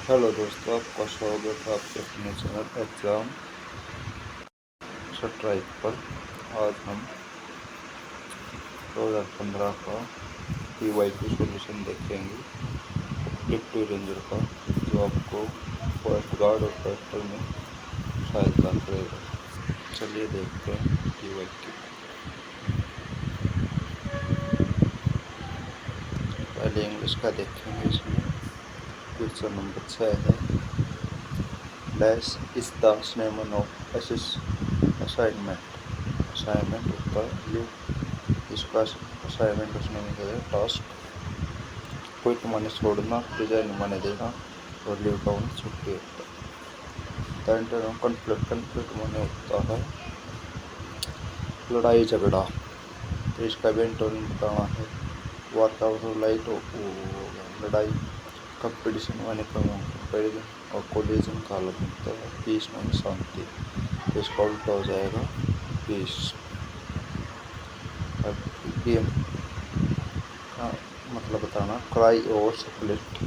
Hello दोस्तों, आपका स्वागत है आपके अपने चैनल एग्ज़ाम स्ट्राइक पर। आज हम 2015 का PYQ सॉल्यूशन देखेंगे डिप्टी रेंजर का, जो आपको फॉरेस्ट गार्ड और फॉरेस्टर में सहायता करेगा। चलिए देखते हैं PYQ। पहले इंग्लिश का देखेंगे। इसमें क्वेश्चन नंबर 6 है, dash is the name of assignment. Assignment होता है ये, इसका असाइनमेंट उसने है टास्क। क्विट माने छोड़ना, रिजाइन माने देना, और लीव का माने छुट्टी होता है। द इंटरनल कॉन्फ्लिक्ट, कॉन्फ्लिक्ट माने होता है लड़ाई झगड़ा, तो इसका भी इंटरनल बताना है। वार का मतलब लाइट लड़ाई। कंपटीशन माने कंपेरिजन, और कोलिजन का अलग होता है। पीस माने शांति, तो इसका उल्टा हो जाएगा पीस। गेम का मतलब बताना, क्राई और स्प्लिट,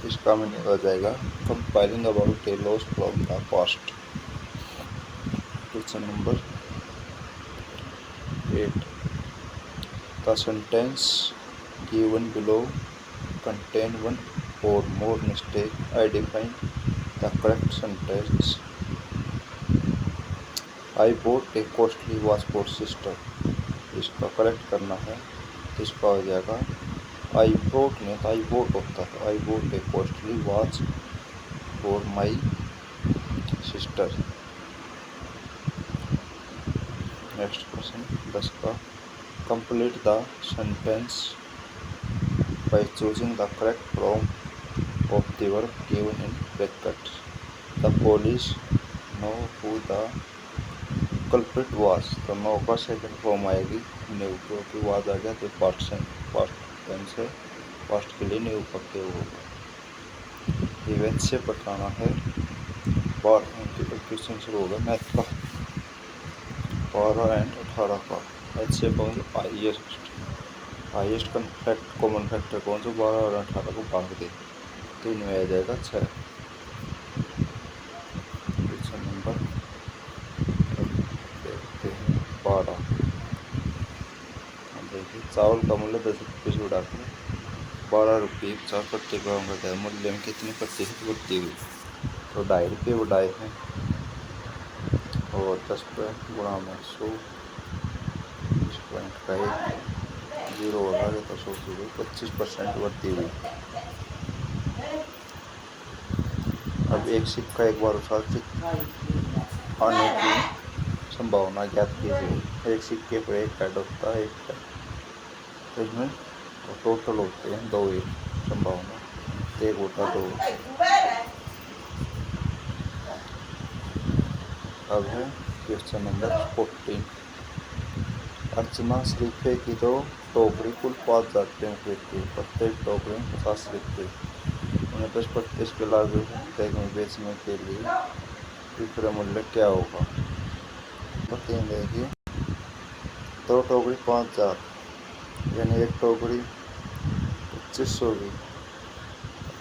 इसका मीनिंग हो जाएगा compiling about A loss from the past. Question number 8, the sentence given below contain one or more mistake. I define the correct sentence. I bought a costly watch for sister. इसका correct करना है, तो इसका हो जाएगा आई brought नहीं, तो आई bought होता है। I bought a costly watch for my sister. Next question 10 का, complete the sentence by choosing the correct form of the verb given in brackets. The police know who the culprit was. तो no का second form आएगी new, क्योंकि was आ गया तो past tense है, past के लिए न्यू का क्या होगा। इवेंट से बताना है। क्वेश्चन शुरू होगा मैथ का। 12 एंड 18 का एच से हाईएस्ट कॉमन फैक्टर कौन सा 12 और 18 को भाग दे, तो इनमें आ जाएगा 6। क्वेश्चन नंबर देखते हैं 12। देखिए, चावल का मूल्य 10 रुपये से उड़ाकर 12 रुपये 50 प्रति ग्राम का है। मूल्य में कितनी प्रतिशत वृद्धि हुई, तो 2.5 रुपये बढ़ाए हैं, और 10 गुणा में 100, इस पॉइंट का 1 जीरो होगा, तो 100 से 25% वृद्धि हुई। अब एक सिक्का एक बार उछाल आने की संभावना ज्ञात कीजिए। एक सिक्के पर एक हेड होता है, एक हेड, तो इसमें टोटल होते हैं 2 एक संभावना, 1/2। अब है क्वेश्चन नंबर 14। अर्चना शरीफे की तो टोकरी कुल 5,000 रुपये में खरीदती, प्रत्येक टोकरी में 50 रुपये, उन्हें 10% के लाभ में बेचने के लिए विक्रय मूल्य क्या होगा। बताएंगे कि 2 टोकरी 5,000, यानी एक टोकरी 2500 की,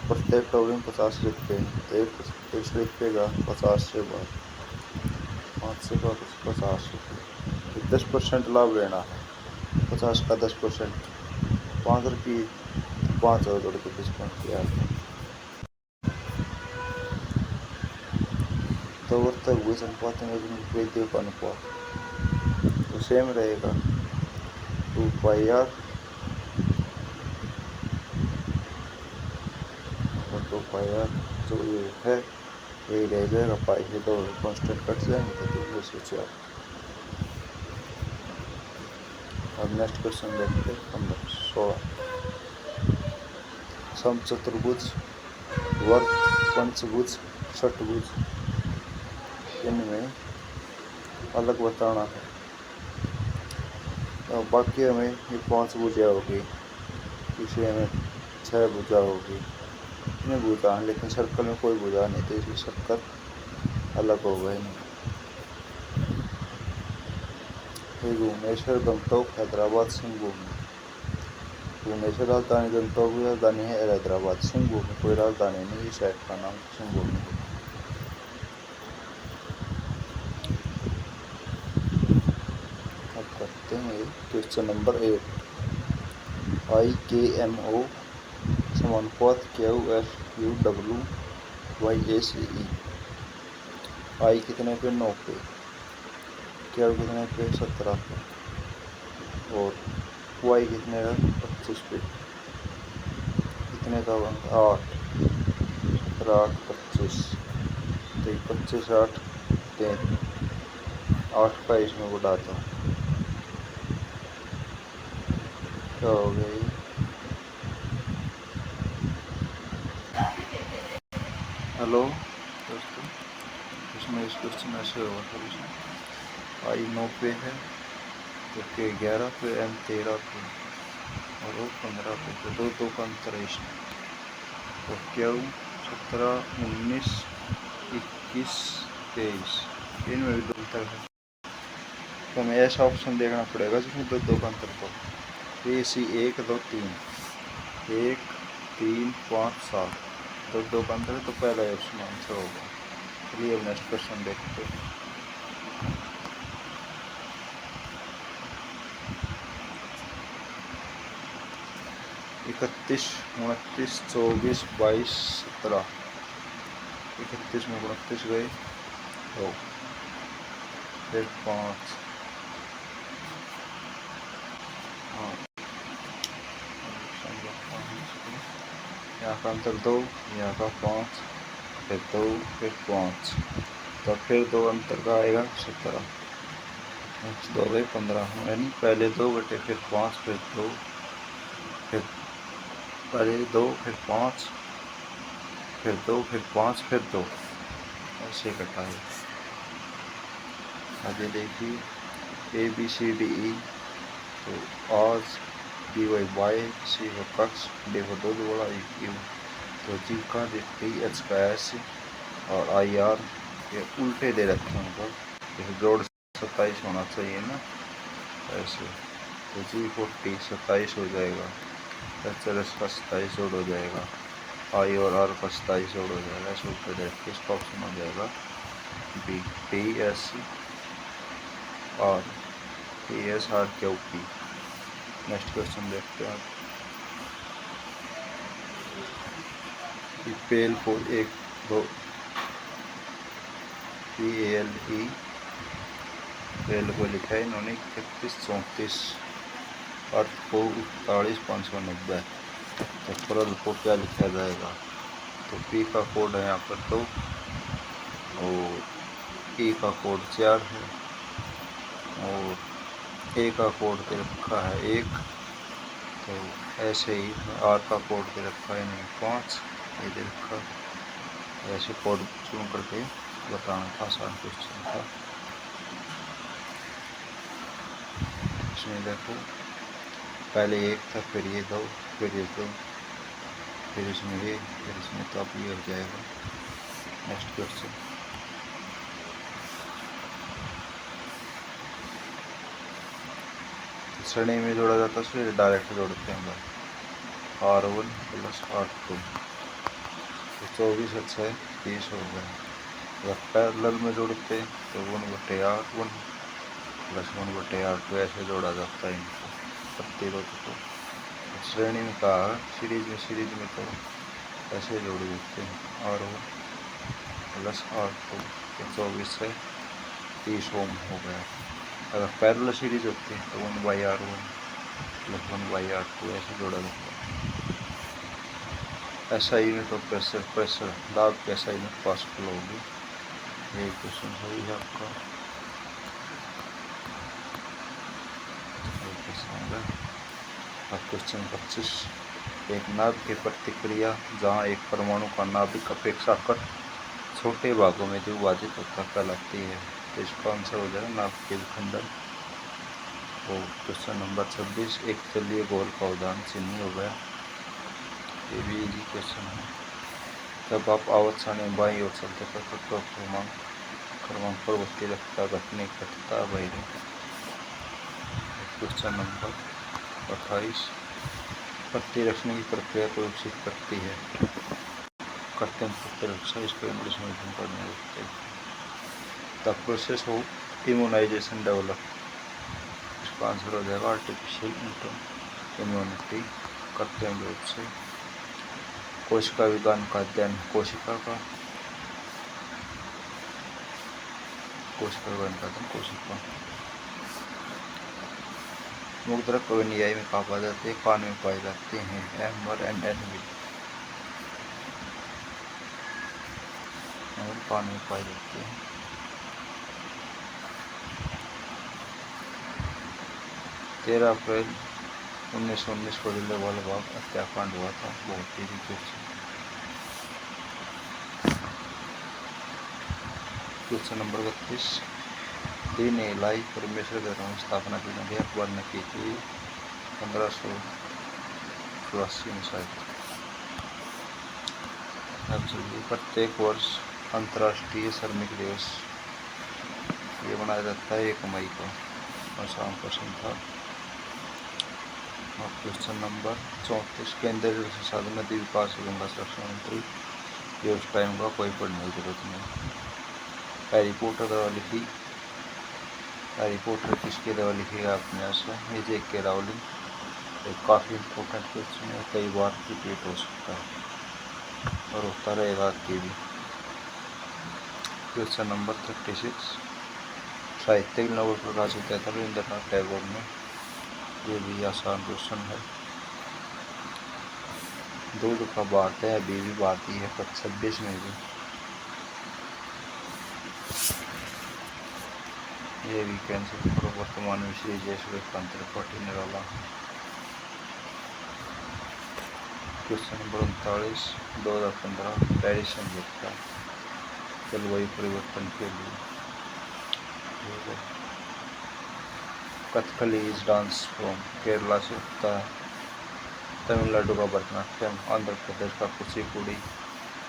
प्रत्येक टोकरी में 50 रुपये, तो 1 रुपये का 50 से बाद 5 से 50 रुपये, 10% लाभ लेना है। 50 का 10% 5 रुपये, 5 और जोड़ के डिस्काउंट किया है, तो वर्तक भूष अनुपात में वृद्धि का अनुपात तो सेम रहेगा 2πr, और 2πr जो ये है यही रह जाएगा। पाई के 2 कॉन्स्टेंट कट जाएंगे, तो 2/4। अब नेक्स्ट क्वेश्चन देखते हैं नंबर 16। समचतुर्भुज, वर्त, पंचभुज, षटभुज, इनमें अलग बताना है। तो बाकी हमें ये 5 भुजा होगी, इसे हमें 6 भुजा होगी, इनमें भुजा, लेकिन सर्कल में कोई भुजा नहीं, तो इसलिए सर्कल अलग हो गए नहीं। भुवनेश्वर, गंगटोक, हैदराबाद, सिंहभूम, पुणे से राजधानी जनता की राजधानी है हैदराबाद। शुंगू में कोई राजधानी नहीं, इस शहर का नाम शुंगू में। अब करते हैं क्वेश्चन नंबर 8। IKMO समानुपात QFUWYACE। आई कितने पे? 9 पे। क्यू कितने पे? 17 पे। और वाई कितने का? 25 पे। कितने का बनता? 8। 17 8 25। तो 25 8 8 का इसमें बढ़ा था, क्या हो गया ये? हेलो दोस्तों, इसमें इस क्वेश्चन ऐसे होगा था। इसमें आई 9 पे है, तो के 11 पे, एम 13 पे और वो 15 पे। तो दो का अंतर है इसमें। तो क्यू 17 19 21 23, इनमें भी दो अंतर है। तो हमें ऐसा ऑप्शन देखना पड़ेगा जिसमें दो का अंतर हो। ए सी 1 2 3 1 3 5 7, दो का अंतर है, तो पहला ऑप्शन आंसर होगा। चलिए अब नेक्स्ट क्वेश्चन देखते हैं। 31 29 24 22 17। 31 में 29 गए, 2 फिर 5, हाँ यहाँ का अंतर 2, यहाँ का 5, फिर 2 फिर 5, तो फिर 2 अंतर का आएगा 17। 2 गए 15, यानी पहले 2 बटे फिर 5 फिर 2, फिर पहले 2 फिर 5 फिर 2 फिर 5 फिर 2, ऐसे इकट्ठा है। आगे देखिए ABCDE, तो आज dy बाई सी का कक्ष डी को 2 बड़ा क्यू, तो जी का DH का S और IR ये उल्टे दे रखे हैं, मतलब जैसे जोड़ 27 होना चाहिए ना, ऐसे। तो G40 27 हो जाएगा, HRS का 27 जोड़ हो जाएगा, I और R का 27 जोड़ हो जाएगा, ऐसे उल्टे दे रखे। इसका ऑप्शन हो जाएगा B TS और TSRQP। नेक्स्ट क्वेश्चन देखते हैं। पेल को 1 2 PALE पेल को लिखा है इन्होंने 31 34, अर्थ को 41 590। तो फरल को क्या लिखा जाएगा? तो P का कोड है यहाँ पर 2 और E का कोड 4 है और A का कोड दे रखा है 1। तो ऐसे ही R का कोड दे रखा है इन्हें 5, ये दे रखा है। ऐसे कोड चुन करके बताना था, आसान क्वेश्चन था। इसमें देखो पहले 1 था, फिर ये 2, फिर ये 2, फिर इसमें ये, फिर इसमें, तो अब ये हो जाएगा। Next question. श्रेणी में जोड़ा जाता है, फिर डायरेक्ट जोड़ते हैं भाई। R1 प्लस R2, तो 24 अच्छा है 30 हो गया। अगर पैरेलल में जोड़ते तो 1/R1 प्लस 1/R2 ऐसे जोड़ा जाता है इनको प्रतिरोध को। श्रेणी में कहा, सीरीज में तो ऐसे जोड़ देते हैं R1 प्लस R2, तो 24 से 30 ओम हो गया। अगर पैरेलल सीरीज होती है तो 1/R1 प्लस 1/R2 ऐसे जोड़ा जाता है। ऐसा यूनिट ऑफ प्रेशर दाब के ऐसा यूनिट पॉसिबल होगी। यही क्वेश्चन सही है आपका। क्वेश्चन 25। एक नाभिक की प्रतिक्रिया जहाँ एक परमाणु का नाभिक अपेक्षाकृत छोटे भागों में विभाजित होता कहलाती है। तो इसका आंसर हो जाएगा नाभिक के विखंडन। तो क्वेश्चन नंबर 26। एक तलीय गोल का उदाहरण चिन्ह हो गया, ये भी इजी क्वेश्चन है। जब आप आवत सारणी में बाईं ओर चलते तो क्रमांक प्रवृत्ति रखता घटने घटता बहिरे। Question number 28। प्रतिरक्षण की प्रक्रिया को विकसित करती है। करते हैं प्रतिरक्षा, इसको इंग्लिश में पढ़ने लगते हैं। The process of immunization develop, इसका आंसर हो जाएगा आर्टिफिशियल इम्यूनिटी। करते हैं लोग से कोशिका विज्ञान का अध्ययन, कोशिका विज्ञान का अध्ययन कोशिका। मुद्रक कवि न्याय में कहा पाए जाते हैं, कान में पाए जाते हैं। एम और एन एन भी और कान में पाए जाते हैं। 13 अप्रैल 1919 को जलियांवाला बाग हत्याकांड हुआ था। बहुत ही क्वेश्चन नंबर 32, दीन इलाही परमेश्वर धर्म की स्थापना की गई अकबर ने की थी 1584 में शायद। प्रत्येक वर्ष अंतर्राष्ट्रीय श्रमिक दिवस ये मनाया जाता है 1 मई को, और शाम का दिन था। और क्वेश्चन नंबर 34, केंद्रीय जल संसाधन नदी विकास एवं गंगा संरक्षण मंत्री, ये उस टाइम का कोई पढ़ने की जरूरत नहीं। हैरी पॉटर द्वारा लिखी, हैरी पॉटर किसके द्वारा लिखी है आपने यहाँ से, ये J.K. रावलिंग। एक काफ़ी इम्पोर्टेंट क्वेश्चन है, कई बार रिपीट हो सकता है और होता रहेगा आगे भी। क्वेश्चन नंबर 36, साहित्य नोबेल प्रकाशित किया था रविंद्रनाथ टैगोर ने, ये भी आसान क्वेश्चन है। दूध का बात है, अभी भी बाती है 26 में भी, ये भी कैंसिल करो। वर्तमान में Shri जयसूर्यकांत Tripathi Nirala. Question number 39, 2015 Paris समझौता जलवायु परिवर्तन के लिए। Kathakali is dance from Kerala से होता है, तमिलनाडु का भरतनाट्यम, आंध्र प्रदेश का कुचिपुड़ी,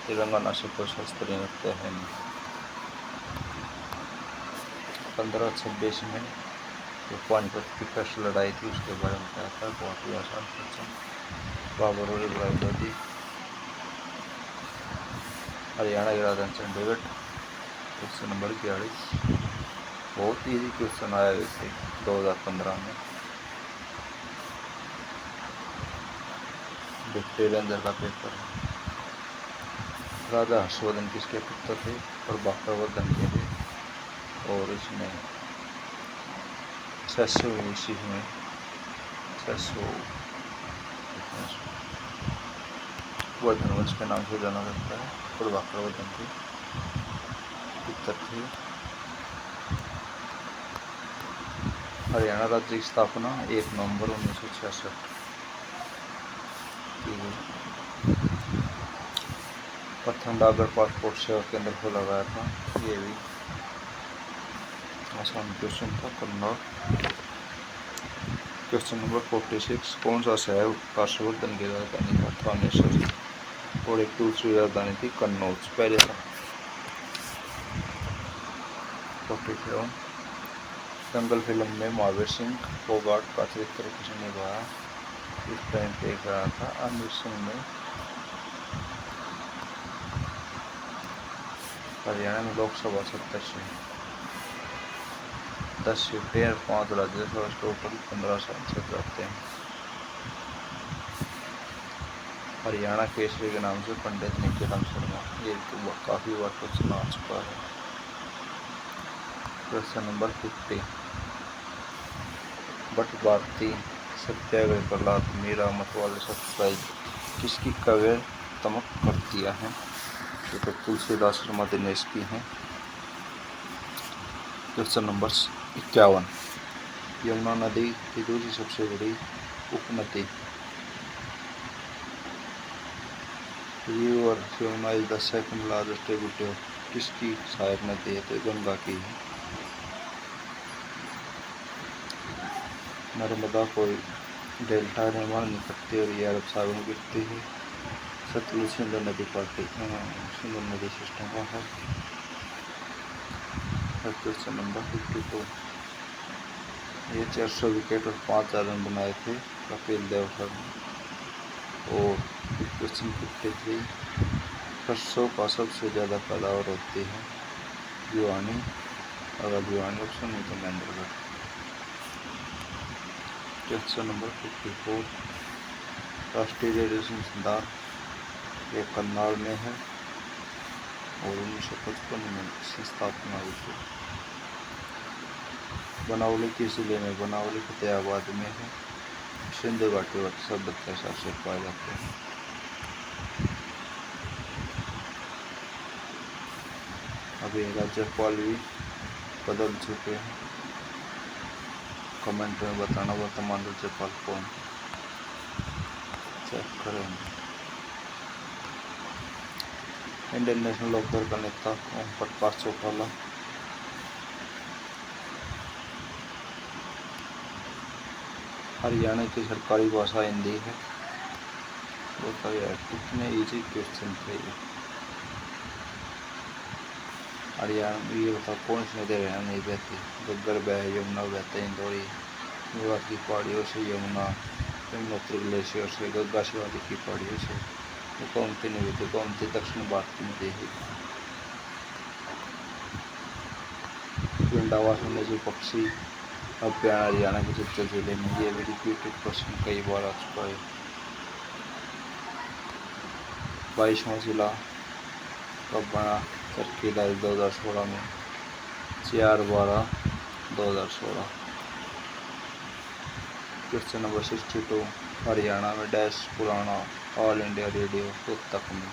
तेलंगाना से कोई शास्त्रीय नृत्य है नहीं। 1526 में जो पानीपत की फर्स्ट लड़ाई थी उसके बारे में क्या था, बहुत ही आसान क्वेश्चन। बाबर और इब्राहिम लोदी, हरियाणा की राजधानी चंडीगढ़। क्वेश्चन नंबर 42, बहुत इजी क्वेश्चन आया वैसे 2015 में। डिप्टी रेंजर का पेपर है। राजा हर्षवर्धन किसके पुत्र थे, प्रभाकरवर्धन के थे, और इसमें 600 ईस्वी में 600 वर्धनवंश के नाम से जाना जाता है। प्रभाकरवर्धन के पुत्र थे। हरियाणा राज्य की स्थापना 1 नवंबर 1966 की गई। प्रथम डाकघर पासपोर्ट सेवा केंद्र खोला गया था, ये भी आसान क्वेश्चन था। कन्नौज। क्वेश्चन नंबर 46, कौन सा शहर हर्षवर्धन की राजधानी था, थानेश्वर, और एक दूसरी राजधानी थी कन्नौज, पहले था। 47, दंगल फिल्म में महावीर सिंह फोगाट का चरित्र किसने निभाया, इस टाइम पे कहा था आमिर सिंह ने। हरियाणा में लोकसभा 70 10 सीटें और 5 राज्यसभा, टोटल 15 सांसद रहते हैं। हरियाणा केसरी के नाम से पंडित नित्यानंद शर्मा, ये तो काफ़ी बार क्वेश्चन आ चुका है। क्वेश्चन नंबर 50, भट्ट भारती सत्याग्रह प्रहलाद मीरा मतवाले सत्याग्रह किसकी कवितात्मक कृतियाँ हैं, ये तो तुलसीदास शर्मा दिनेश की हैं। क्वेश्चन नंबर 51, यमुना नदी की दूसरी सबसे बड़ी उपनदी, river Yamuna is the second largest tributary, किसकी सहायक नदी है, तो गंगा की है। नर्मदा कोई डेल्टा निर्माण नहीं करती और ये अरब सागर में गिरती है। सतलुज सिंधु नदी पार्टी सिंधु नदी सिस्टम का है। क्वेश्चन नंबर 52, ये 400 विकेट और 5 रन बनाए थे कपिल देव सर ने, और क्वेश्चन 53, सरसों का सबसे ज़्यादा पैदावार होती है भिवानी, अगर भिवानी ऑप्शन में तो महेंद्रगढ़। क्वेश्चन नंबर 54, राष्ट्रीय रेडियो संस्थान ये करनाल में है और 1955 में इसकी स्थापना हुई थी। बनावली किस जिले में? बनावली फतेहाबाद में है। सिंधु घाटी व सभ्यता शासक पाए जाते हैं। अभी राज्यपाल भी बदल चुके हैं, कमेंट में बताना वर्तमान राज्यपाल कौन, चेक करेंगे। इंडियन नेशनल लोकदल का नेता ओम प्रकाश चौटाला। हरियाणा की सरकारी भाषा हिंदी है। बताओ यार कितने इजी क्वेश्चन थे ये। हरियाणा में ये बताओ कौन सी नदी हरियाणा नहीं बहती? घग्गर बह, यमुना बहते इंदौरी, मेवात की पहाड़ियों से यमुना, यमुनोत्री ग्लेशियर से, गंगा शिवालिक की पहाड़ियों से, गोमती नहीं बहती। गोमती दक्षिण भारत की नदी है। पिंडावा वन्यजीव पक्षी अभ्यारण्य हरियाणा के झज्जर जिले में। ये भी रिपीटेड क्वेश्चन कई बार आ चुका है। 22वां जिला कब बना? चरखीदार 2016 में, 4/12/2016। क्वेश्चन नंबर 62, हरियाणा में डैश पुराना ऑल इंडिया रेडियो कब तक में?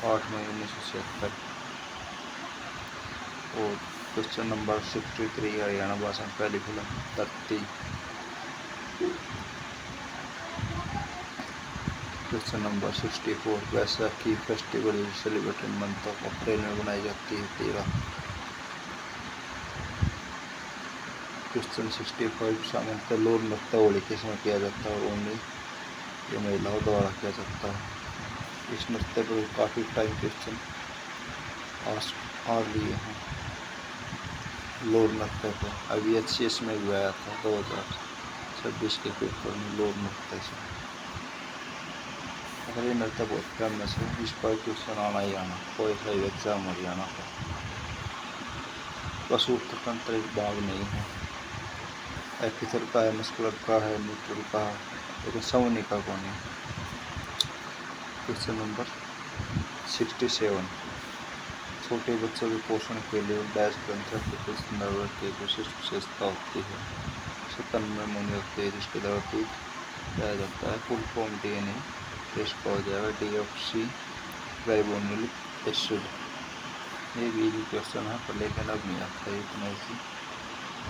8 मई 1976। और क्वेश्चन नंबर 63, हरियाणा भाषा में पहली फिल्म धरती। Question number 64, Baisakhi festival celebrated month of April में बनाई जाती है 13। क्वेश्चन 65, सामान्यतः लोक नृत्य होली के समय किया जाता है और ओनली ये महिलाओं द्वारा किया जाता है। इस नृत्य पर काफ़ी टाइम क्वेश्चन आ लिए हैं लोक नृत्य पर। अभी HCS में भी आया था 2026 के पेपर में लोक नृत्य से। अगर ये नृत्य बहुत फेमस है, इस पर क्वेश्चन आना ही आना, कोई सा एग्जाम हरियाणा का। पशु तंत्र एक भाग नहीं है। एपिथेल का है, मस्कुलर का है, न्यूट्रल का है, लेकिन समूनी का कौन है? क्वेश्चन नंबर 67, छोटे बच्चों के पोषण के लिए डैश ग्रंथ के संदर्भ की विशिष्ट विशेषता होती है। स्तन में मुनि होती है जिसके द्वारा दूध दिया जाता है। फुल फॉर्म DNA टेस्ट का हो जाएगा डीऑक्सी राइबोन्यूक्लिक एसिड। ये भी इजी क्वेश्चन है पर लेकिन अब नहीं आता है इतना इजी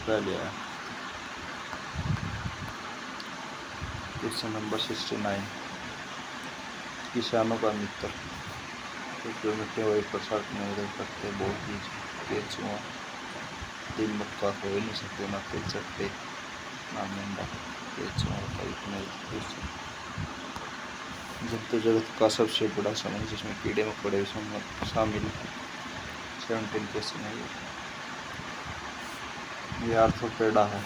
पहले आया। क्वेश्चन नंबर 69, किसानों का मित्र जो मिट्टी वही प्रसाद में मदद करते हैं। बहुत ही केचुआ दिमक का हो ही नहीं सकते, ना तेल चट्टे ना मेंढा। केचुआ होता है इतना क्वेश्चन। जंतु जगत का सबसे बड़ा समूह जिसमें कीड़े मकोड़े भी शामिल हैं। 17 क्वेश्चन है ये आर्थ्रोपोडा है।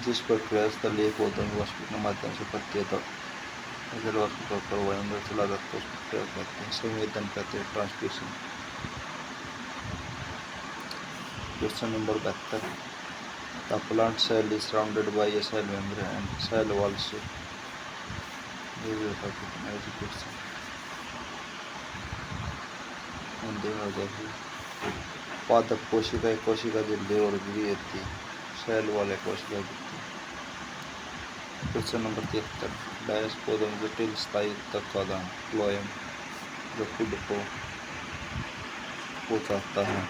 जिस प्रक्रिया स्थलीय पौधों में वाष्प के माध्यम से पत्तियों तक वायुमंडल चला जाता है, उसको क्या कहते हैं? संवेदन कहते हैं, transmission. Question number 72, the plant cell is surrounded by a cell membrane and cell wall से। ये भी होता कितना एजुकेशन हिंदी में हो जाएगी। पादप कोशिका कोशिका जल्दी और गिरी होती, सेल वाले कोशिका गिरती। क्वेश्चन नंबर 73, डायस पौधों में जटिल स्थायी तक का दान फ्लोएम जो खुद को पहुँचाता है।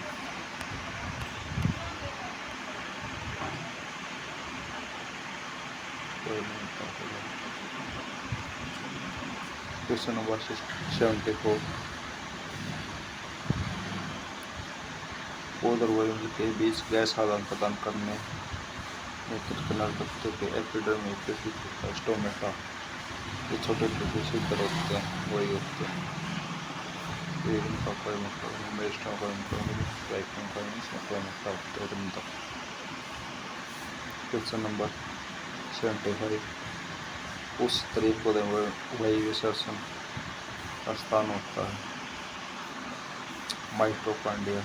क्वेश्चन नंबर 74, पौध और वायुमंडल के बीच गैस आदान प्रदान करने किनार तत्वों के एपिडर्मिस में स्थित होता है स्टोमेटा। ये छोटे छोटे छिद्र होते हैं वही होते हैं। इनका कोई मतलब नहीं, मेरिस्टम का मतलब नहीं, स्ट्राइकिंग का नहीं, इसमें कोई मतलब होता है। क्वेश्चन नंबर 75 उस तरीके वही विसर्जन का स्थान होता है। माइटोकॉन्ड्रिया।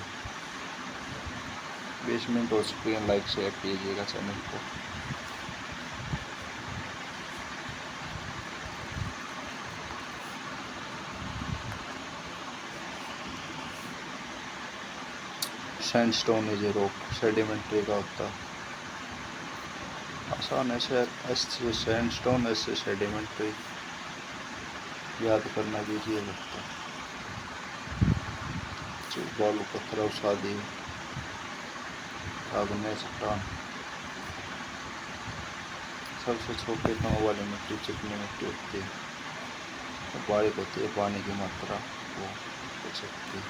20 मिनट हो चुके हैं, लाइक शेयर कीजिएगा चैनल को। Sandstone is a rock, sedimentary का होता है। आसान है, ऐसे सैंडस्टोन ऐसे सेडिमेंट्री याद करना भी इजी लगता है। जो बालू पत्थर उसादी आग्नेय चट्टान। सबसे छोटे कणों वाली मिट्टी चिकनी मिट्टी होती है, बारीक होती है, पानी की मात्रा वो हो सकती है।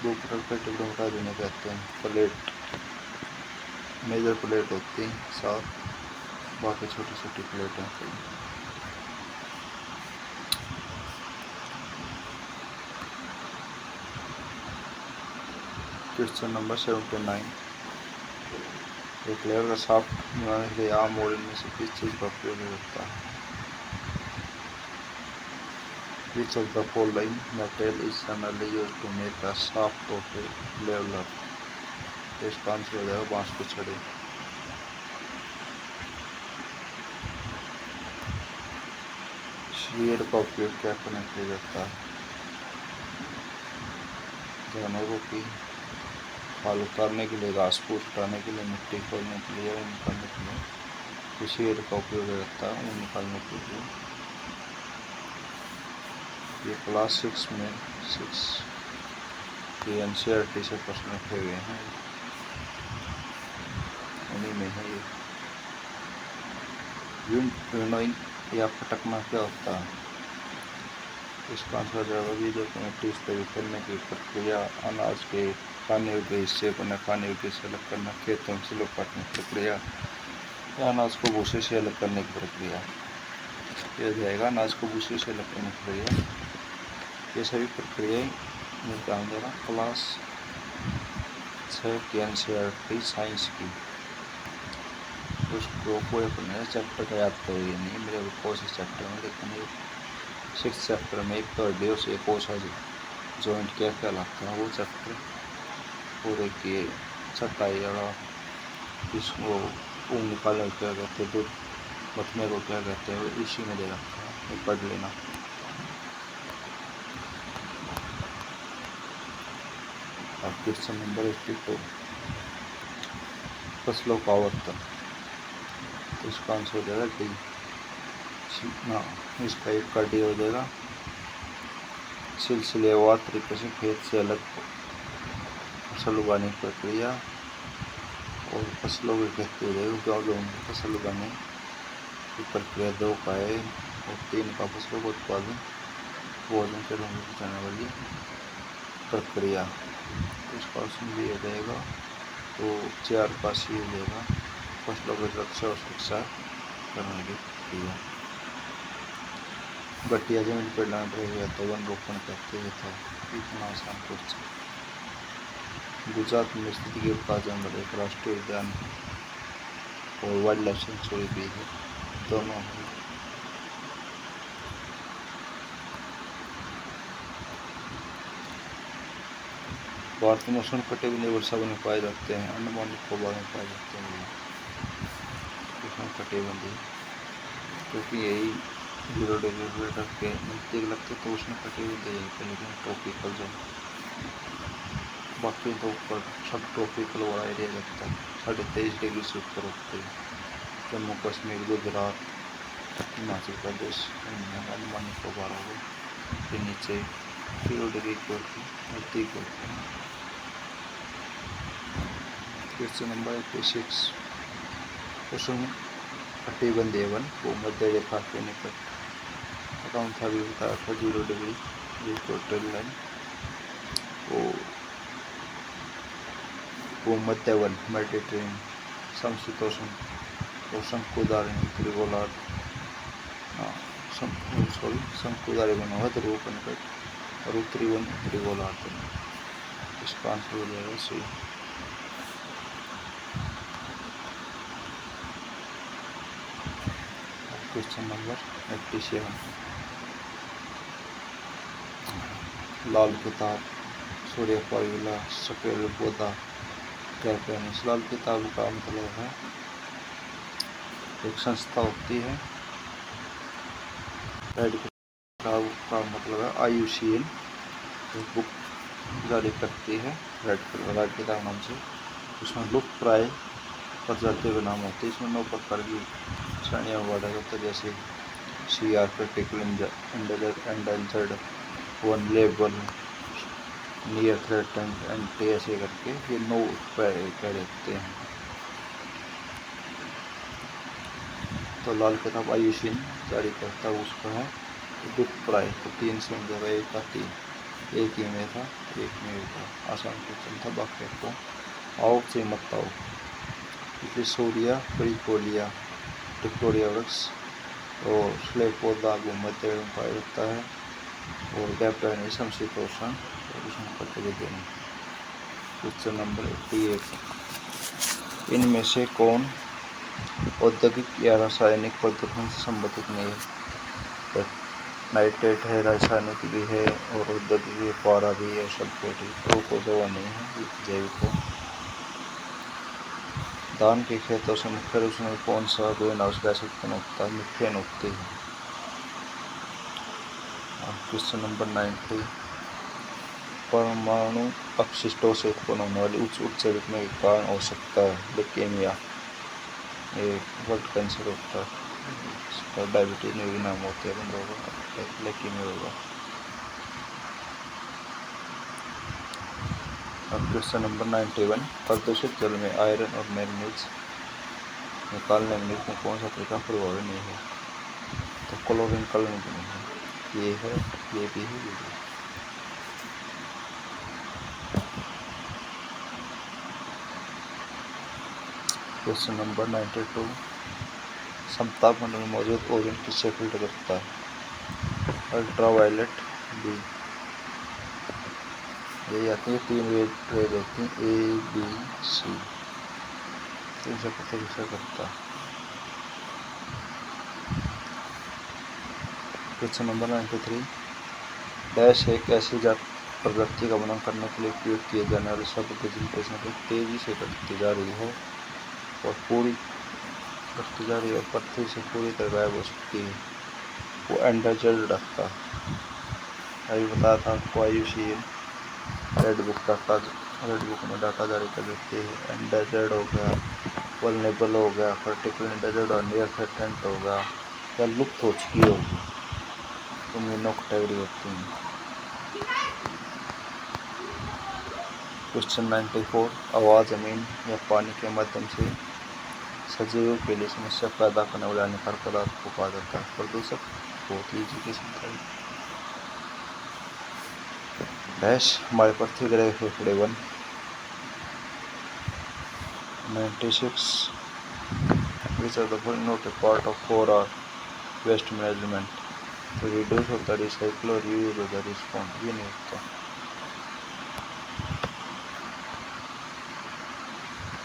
भूपटल पे टुकड़े हटा देने कहते हैं। प्लेट, मेजर प्लेट होती है 7, बाकी छोटी छोटी प्लेटें होती हैं। Question number 79। एक लेयर का शाफ्ट बनाने के लिए आम मॉडल में से किस चीज़ का उपयोग होता है? Which of the following material is generally used to make a shaft of a leveler? इसका आंसर हो जाएगा बांस की छड़ी। शीयर का उपयोग क्या करने के लिए होता है? जानवरों की खाल उतारने के लिए, घास फूस उठाने के लिए, मिट्टी खोलने के लिए, ऊन निकालने के लिए शीयर का उपयोग रहता है, ऊन निकालने के लिए। ये क्लास 6 में 6 की NCERT से प्रश्न रखे हुए हैं, उन्हीं में है ये। विनोइंग या फटकना क्या होता है? इसका आंसर जाएगा बीजों को मिट्टी से बिखरने की प्रक्रिया, अनाज के खाने योग्य हिस्से को न खाने योग्य से अलग करना, खेतों से लोग काटने की प्रक्रिया, या अनाज को भूसे से अलग करने की प्रक्रिया। यह जाएगा अनाज को भूसे से अलग करने की प्रक्रिया। ये सभी प्रक्रियाएं ध्यान देना क्लास 6 की NCERT साइंस की। उसको कोई अपने चैप्टर का याद तो ये नहीं मेरे को कोर्स चैप्टर में, लेकिन ये 6th चैप्टर में एक वीडियो से कोर्स जॉइंट क्या कहलाता है वो चैप्टर पूरे किए। छटाई और इसको ऊन निकालने को क्या कहते हैं, दूध बटने को क्या कहते हैं, इसी में दे रखा है, पढ़ लेना। अब क्वेश्चन नंबर 82। फसलों का आवर्तन, तो इसका आंसर हो जाएगा डी। इसका एक का डी हो जाएगा। सिलसिलेवार तरीके से खेत से अलग फसल उगाने की प्रक्रिया, और फसलों की खेती हो जाएगी जो उनकी फसल उगाने की प्रक्रिया 2 का है, और 3 का फसलों का उत्पादन भोजन के रूप में जाने वाली प्रक्रिया। तो इसका ऑप्शन भी हो जाएगा। तो 4 का सी हो जाएगा, फसलों की रक्षा और शिक्षा करने की प्रक्रिया। गठिया जमीन पर लैंड रहेगा तो वन रोपण कहते हैं। था इतना आसान क्वेश्चन। गुजरात में स्थित गिर का जंगल एक राष्ट्रीय उद्यान और वाइल्ड लाइफ सेंचुरी भी है, दोनों है। भारत में उष्णकटिबंधीय वर्षा वन पाए जाते हैं, अंडमान निकोबार में पाए जाते हैं उष्णकटिबंधीय, क्योंकि यही 0 डिग्री के नजदीक लगते तो उष्णकटिबंधीय, लेकिन ट्रॉपिकल जोन, बाकी तो ऊपर सब ट्रॉपिकल वाला एरिया लगता है। 23.5 डिग्री से ऊपर होते हैं जम्मू कश्मीर, गुजरात, हिमाचल प्रदेश, अंडमान निकोबार हो गए, फिर नीचे 0 डिग्री की नजदीक होते हैं। Question number 86। उष्णकटिबंधीय वन को मध्य रेखा के निकट अकाउंट था भी बताया था 0 डिग्री इक्वेटोरियल लाइन, वो मध्य वन मेडिटेरेनियन, समशीतोष्ण और शंकुधारी त्रिगोलार्ध, शंकुधारी वन होगा ध्रुव के निकट, और उत्तरी वन त्रिगोलार्ध। इसका आंसर हो जाएगा सी। Question number 87। लाल किताब, सूर्य फार्मूला, सफेद पौधा, कैपेनिस। लाल किताब का मतलब है एक संस्था होती है। रेड किताब का मतलब है IUCN बुक जारी करती है रेड किताब नाम से। उसमें लुप्त प्राय प्रजातियों के नाम होते हैं। इसमें 9 प्रकार की श्रेणियाँ बांटा जाता है, जैसे CR critical endangered, vulnerable, near threatened, anti, ऐसे करके ये 9 कह देते हैं। तो लाल किताब IUCN जारी करता है, उसका है लुप्त प्राय। तो 3 से जगह 1 का 3, एक ही में था, एक में था। आसान क्वेश्चन था, बाकी को आओ से मत आओ। इसलिए सूर्या परिकोलिया, विक्टोरिया वृक्ष और स्लेब पौधा भूमध्य में पाया जाता है, और कैपेनिस समशीतोष्ण और उष्णकटिबंधीय। Question number 88। इनमें से कौन औद्योगिक या रासायनिक प्रदूषण से संबंधित नहीं है? नाइट्रेट है, रासायनिक भी है, और औद्योगिक भी, पारा भी है, सल्फेट भी। को जो नहीं है जैविक को। धान के खेतों से मुख्य रूप से कौन सा ग्रीन हाउस गैस उत्पन्न होता है? मीथेन होती है। Question number 90। परमाणु अपशिष्टों से उत्पन्न होने वाली उच्च उत्सर्जन के कारण हो सकता है ल्यूकेमिया, ये ब्लड कैंसर होता है। इसका डायबिटीज में भी नाम होते हैं बंदों का, ल्यूकेमिया होगा। Question number 91। प्रदूषित जल में आयरन और मैंगनीज निकालने में कौन सा तरीका प्रभावी नहीं है? तो क्लोरीन कलरिंग नहीं है, ये है, ये भी है, ये भी। Question number 92। समताप मंडल में मौजूद ओजोन किससे फिल्टर करता है? Ultraviolet B. यही आती है, 3 रेज होती हैं, A, B, C। इनसे फिल्टर करता है। Question number 93। डैश एक ऐसी जात प्रवृत्ति का वर्णन करने के लिए उपयोग किए जाने वाले शब्द जिनकी संख्या तेजी से घटती जा रही हो और पूरी घटती जा रही है और पृथ्वी से पूरी तरह गायब हो सकती है, वो एंडेंजर्ड रखता है। अभी बताया था आपको, IUCN रेड बुक में डाटा जारी कर देती है। एंडेंजर्ड हो गया, वल्नरेबल हो गया, क्रिटिकल एंडेंजर्ड और नियर थ्रेटेंड हो गया, या लुप्त हो चुकी होगी, तो मीनो कैटेगरी होती है। क्वेश्चन 94। हवा, जमीन या पानी के माध्यम से सजीवों के लिए समस्या पैदा करने वाले हानिकारक पदार्थ को कहा जाता है प्रदूषक। बहुत ही एजुकेशन था। डैश हमारे पृथ्वी ग्रह के फेफड़े 1। 96। Which are the following not a part of 4R waste management? तो रिड्यूस होता है, रिसाइकिल और रीयूज होता है, रिस्पॉन्ड ये नहीं होता।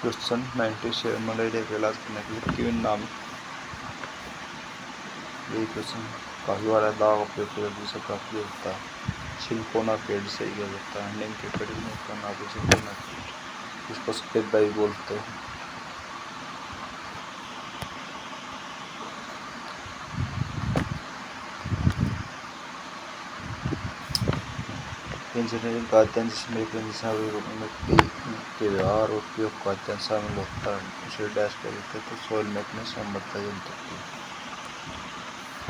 क्वेश्चन 97। मलेरिया का इलाज करने के लिए क्विन नामक, यही क्वेश्चन काफी बार दावा उपयोग किया जिसे काफी होता है। सिलिकोना पेड़ से किया जाता है, नीम के पेड़ में करना भी सिलिकोना पेड़, इसको सफेद डाई बोलते हैं। इंजीनियरिंग का अध्ययन जिसमें मिट्टी के व्यवहार और उपयोग का अध्ययन शामिल होता है, उसे डैश कहते हैं। तो सॉइल मैकेनिक्स संबंधित यंत्र की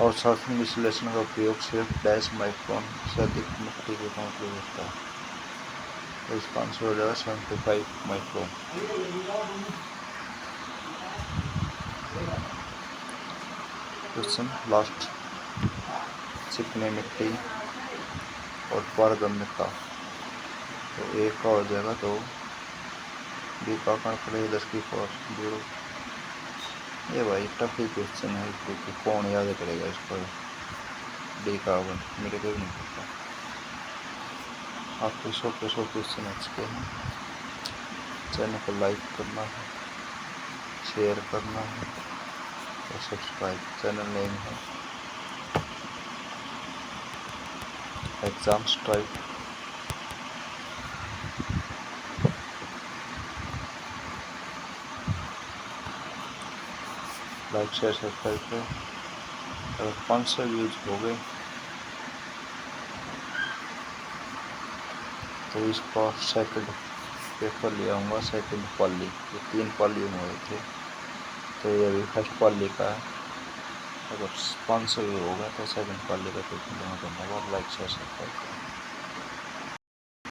और शास्त्रीय विश्लेषण का उपयोग सिर्फ डैश माइक्रोन से अधिक मिट्टी के काम किया जाता है। तो इसका आंसर हो जाएगा 75 माइक्रोन। Question last. चिकनी मिट्टी और पारगम्यता, तो एक का हो जाएगा, तो बी का कण पड़ेगा 10 की पावर 0। ये भाई टफ ही क्वेश्चन है, क्योंकि कौन याद करेगा इसको। डी का 1 मेरे को भी नहीं पता। आपको 100 के 100 क्वेश्चन आ चुके हैं। चैनल को लाइक करना है, शेयर करना है, और सब्सक्राइब। चैनल नेम है exam strike. Like share subscribe करें। अगर 500 व्यूज हो गए तो इसका सेकंड पेपर ले आऊँगा, सेकंड पाली। ये 3 पाली में हुए थे, तो ये अभी फर्स्ट पाली का है। अगर 500 व्यू होगा तो सेकंड पाली का पेपर लूँगा। धन्यवाद। Like share subscribe.